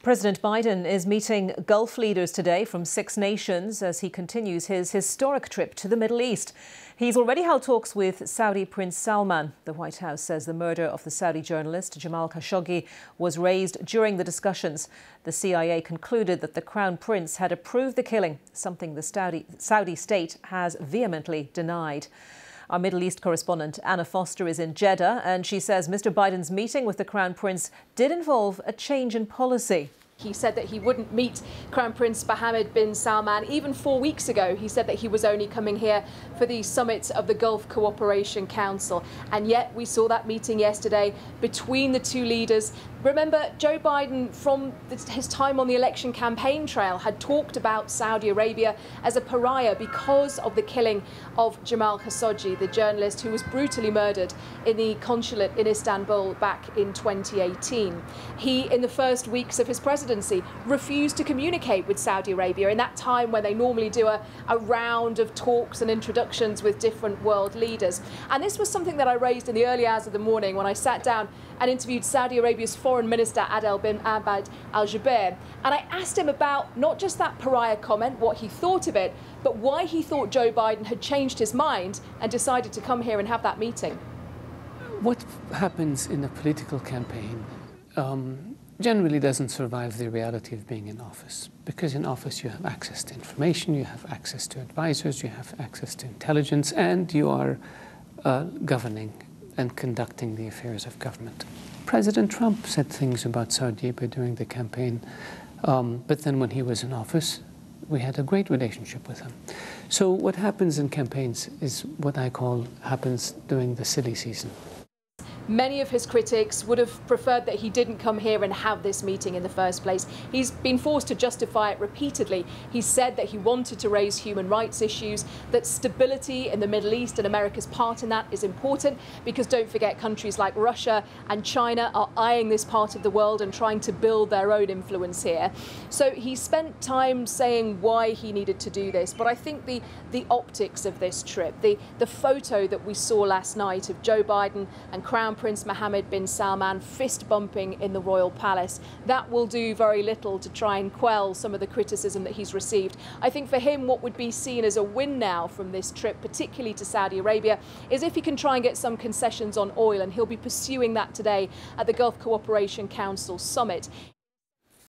President Biden is meeting Gulf leaders today from 6 nations as he continues his historic trip to the Middle East. He's already held talks with Saudi Prince Salman. The White House says the murder of the Saudi journalist Jamal Khashoggi was raised during the discussions. The CIA concluded that the Crown Prince had approved the killing, something the Saudi state has vehemently denied. Our Middle East correspondent Anna Foster is in Jeddah, and she says Mr. Biden's meeting with the Crown Prince did involve a change in policy. He said that he wouldn't meet Crown Prince Mohammed bin Salman. Even 4 weeks ago, he said that he was only coming here for the summit of the Gulf Cooperation Council. And yet we saw that meeting yesterday between the two leaders. Remember, Joe Biden, from his time on the election campaign trail, had talked about Saudi Arabia as a pariah because of the killing of Jamal Khashoggi, the journalist who was brutally murdered in the consulate in Istanbul back in 2018. He, in the first weeks of his presidency, refused to communicate with Saudi Arabia in that time when they normally do a round of talks and introductions with different world leaders. And this was something that I raised in the early hours of the morning when I sat down and interviewed Saudi Arabia's Foreign Minister Adel bin Abad al-Jubeir. And I asked him about not just that pariah comment, what he thought of it, but why he thought Joe Biden had changed his mind and decided to come here and have that meeting. What happens in a political campaign generally doesn't survive the reality of being in office. Because in office you have access to information, you have access to advisors, you have access to intelligence, and you are governing and conducting the affairs of government. President Trump said things about Saudi Arabia during the campaign, but then when he was in office, we had a great relationship with him. So what happens in campaigns is what I call happens during the silly season. Many of his critics would have preferred that he didn't come here and have this meeting in the first place. He's been forced to justify it repeatedly. He said that he wanted to raise human rights issues, that stability in the Middle East and America's part in that is important, because don't forget, countries like Russia and China are eyeing this part of the world and trying to build their own influence here. So he spent time saying why he needed to do this. But I think the optics of this trip, the photo that we saw last night of Joe Biden and Crown Prince Mohammed bin Salman fist bumping in the royal palace, that will do very little to try and quell some of the criticism that he's received. I think for him, what would be seen as a win now from this trip, particularly to Saudi Arabia, is if he can try and get some concessions on oil, and he'll be pursuing that today at the Gulf Cooperation Council summit.